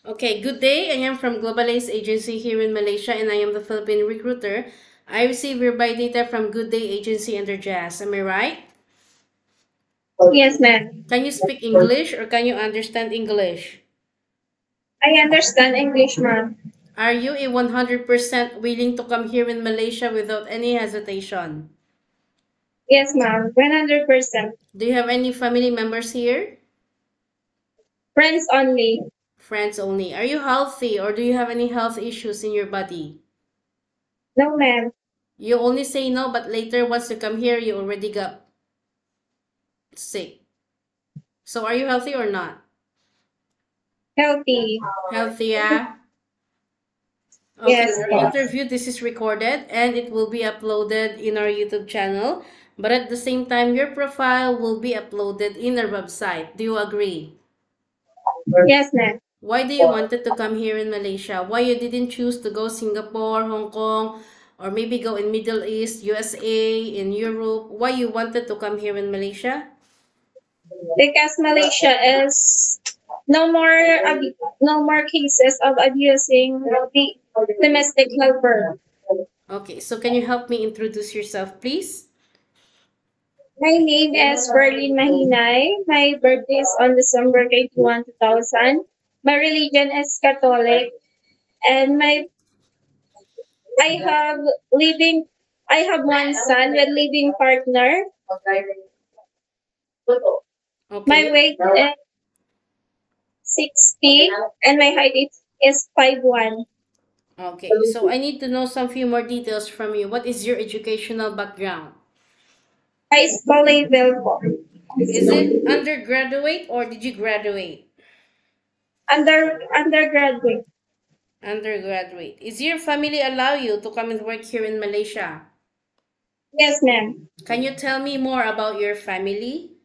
Okay, good day. I am from Globalize Agency here in Malaysia and I am the Philippine recruiter. I receive your buy data from Good Day Agency under Jazz. Am I right? Yes, ma'am. Can you speak English or can you understand English? I understand English, ma'am. Are you a 100% willing to come here in Malaysia without any hesitation? Yes, ma'am. 100%. Do you have any family members here? Friends only. Friends only. Are you healthy or do you have any health issues in your body? No, ma'am. You only say no, but later once you come here, you already got sick. So are you healthy or not? Healthy. Healthy, yeah? Okay, Yes, our ma'am. interview, this is recorded and it will be uploaded in our YouTube channel. But at the same time, your profile will be uploaded in our website. Do you agree? Yes, ma'am. Why do you wanted to come here in Malaysia? Why you didn't choose to go Singapore, Hong Kong, or maybe go in Middle East, USA, in Europe? Why you wanted to come here in Malaysia? Because Malaysia is no more cases of abusing the domestic helper. Okay, so can you help me introduce yourself, please? My name is Berlin Mahinay. My birthday is on December 21, 2000. My religion is Catholic, and my I have living I have one son with living partner. My Okay. weight is 60 and my height is 5'1". Okay, so I need to know some few more details from you. What is your educational background? High school level po. Is it undergraduate or did you graduate? Undergraduate. Undergraduate. Is your family allow you to come and work here in Malaysia? Yes, ma'am. Can you tell me more about your family?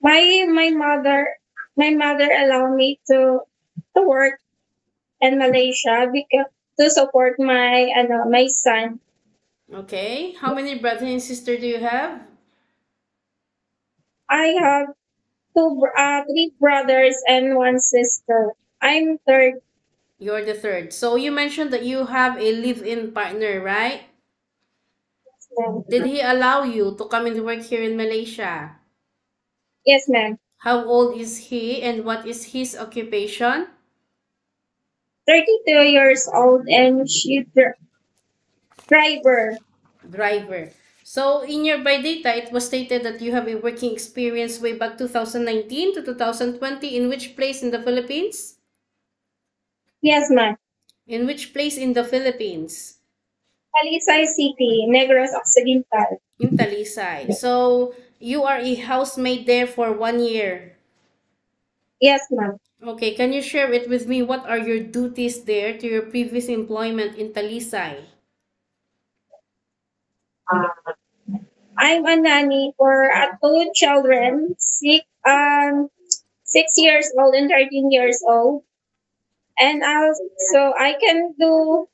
My mother allowed me to work in Malaysia because to support my son. Okay. How many brothers and sisters do you have? I have three brothers and one sister. I'm third. You're the third. So you mentioned that you have a live-in partner, right? Ma'am. Did he allow you to come and work here in Malaysia? Yes, ma'am. How old is he and what is his occupation? 32 years old and driver. Driver. So in your biodata, it was stated that you have a working experience way back 2019 to 2020. In which place in the Philippines? Yes, ma'am. In which place in the Philippines? Talisay City, Negros Occidental. In Talisay. So you are a housemaid there for 1 year. Yes, ma'am. Okay, can you share it with me? What are your duties there to your previous employment in Talisay? I'm a nanny for two children, 6 years old and 13 years old. And also I can do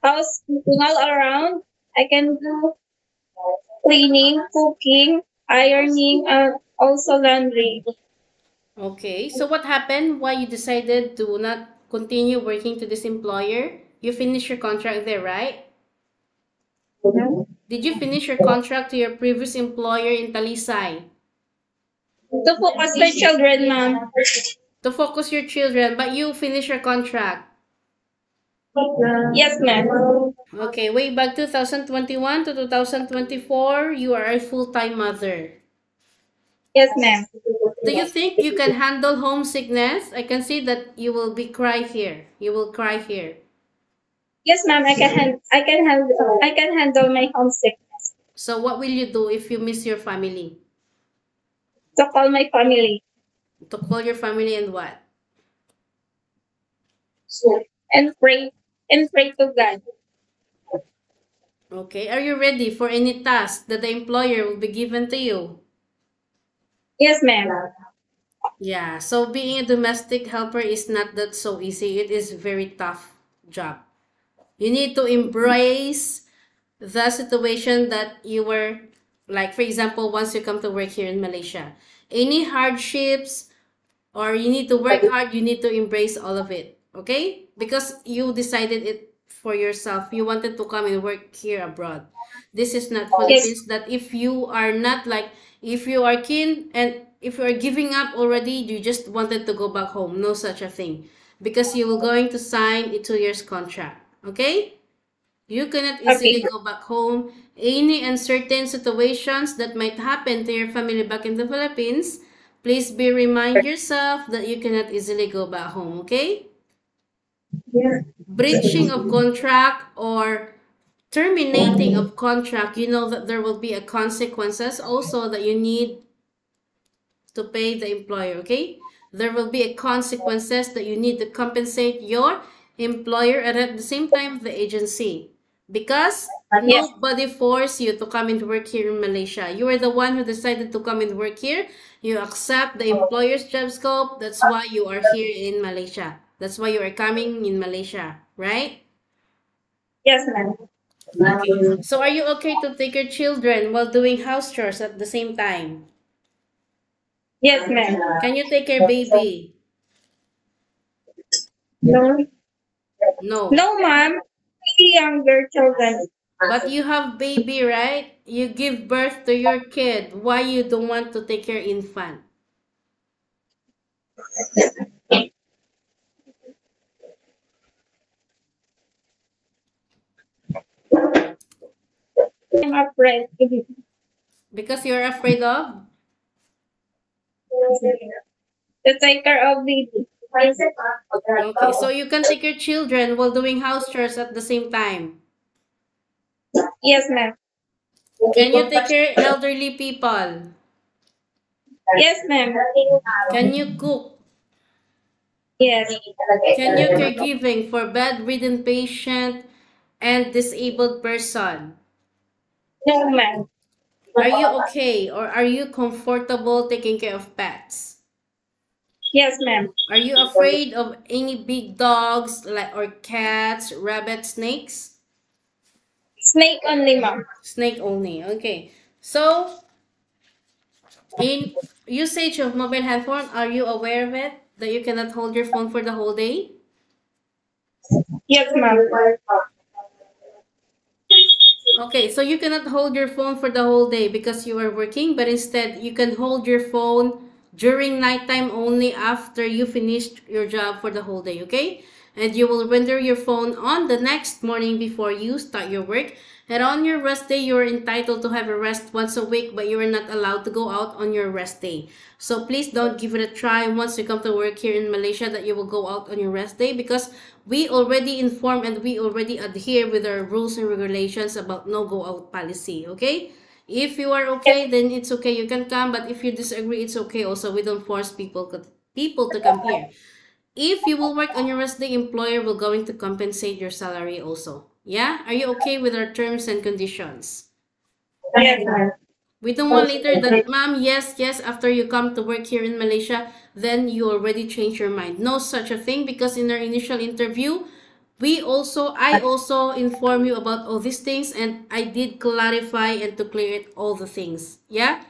housekeeping all around. I can do cleaning, cooking, ironing, and also laundry. Okay, so what happened? Why you decided to not continue working to this employer? You finished your contract there, right? Did you finish your contract to your previous employer in Talisay? To focus the children, ma'am. To focus your children, but you finish your contract. Yes, ma'am. Okay, way back 2021 to 2024, you are a full-time mother. Yes, ma'am. Do you think you can handle homesickness? I can see that you will be cry here. You will cry here. Yes, ma'am. I can handle my homesickness. So what will you do if you miss your family? To call my family To call your family and what? and pray to God. Okay, are you ready for any task that the employer will be given to you? Yes, ma'am. Yeah, so being a domestic helper is not that so easy. It is very tough job. You need to embrace the situation that you were like, for example, once you come to work here in Malaysia. Any hardships or you need to work hard, you need to embrace all of it, okay? Because you decided it for yourself. You wanted to come and work here abroad. This is not Yes. Philippines that if you are not like, if you are keen and if you are giving up already, you just wanted to go back home. No such a thing. Because you will going to sign a 2 years contract, okay? You cannot easily Okay. go back home. Any uncertain situations that might happen to your family back in the Philippines, please be remind yourself that you cannot easily go back home, okay? Breaching of contract or terminating of contract, you know that there will be a consequences also that you need to pay the employer, okay? There will be a consequences that you need to compensate your employer and at the same time the agency because Yes. nobody forced you to come and work here in Malaysia. You are the one who decided to come and work here. You accept the employer's job scope. That's why you are here in Malaysia. That's why you are coming in Malaysia, right? Yes, ma'am. Okay. So are you okay to take your children while doing house chores at the same time? Yes, ma'am. Can you take your baby? No. No. No, ma'am. Really younger children. But you have baby, right? You give birth to your kid. Why you don't want to take your infant? I'm afraid Because you're afraid of? to take care of baby. Okay, so you can take your children while doing house chores at the same time. Yes, ma'am. Can you take care elderly people? Yes, ma'am. Can you cook? Yes. Can you caregiving for bedridden patient and disabled person? No, ma'am. Are you okay or are you comfortable taking care of pets? Yes, ma'am. Are you afraid of any big dogs like or cats, rabbits, snakes? Snake only, ma'am. Snake only. Okay. So, in usage of mobile handphone, are you aware of it? That you cannot hold your phone for the whole day? Yes, ma'am. Okay, so you cannot hold your phone for the whole day because you are working, but instead you can hold your phone during nighttime only after you finished your job for the whole day, okay? And you will render your phone on the next morning before you start your work. And on your rest day, you're entitled to have a rest once a week, but you are not allowed to go out on your rest day. So please don't give it a try once you come to work here in Malaysia that you will go out on your rest day because we already inform and we already adhere with our rules and regulations about no go out policy, okay? If you are okay, then it's okay, you can come, but if you disagree, it's okay also. We don't force people to come here. If you will work on your rest day, employer will going to compensate your salary also. Yeah? Are you okay with our terms and conditions? Yes, ma'am. We don't want later that, ma'am, yes, yes, after you come to work here in Malaysia, then you already change your mind. No such a thing because in our initial interview, I also inform you about all these things and I did clarify and to clear it all the things. Yeah?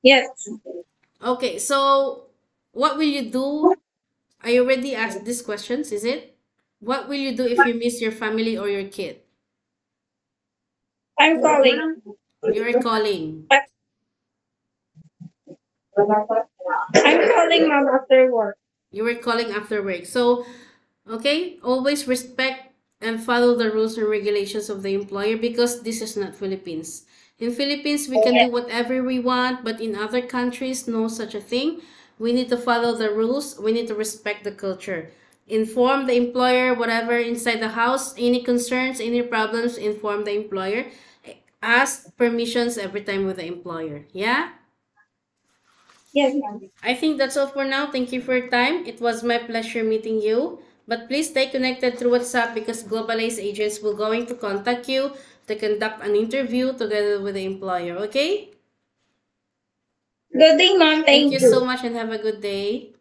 Yes. Okay, so what will you do? I already asked these questions, is it? What will you do if you miss your family or your kid? I'm calling. You're calling. I'm calling, ma'am, after work. You were calling after work. So, okay, always respect and follow the rules and regulations of the employer because this is not Philippines. In Philippines, we can do whatever we want, but in other countries, no such a thing. We need to follow the rules. We need to respect the culture. Inform the employer, whatever inside the house, any concerns, any problems, inform the employer. Ask permissions every time with the employer. Yeah? Yes, ma'am. I think that's all for now. Thank you for your time. It was my pleasure meeting you. But please stay connected through WhatsApp because Globalize agents will going to contact you to conduct an interview together with the employer. Okay? Good day, ma'am. Thank Thank you you. so much and have a good day.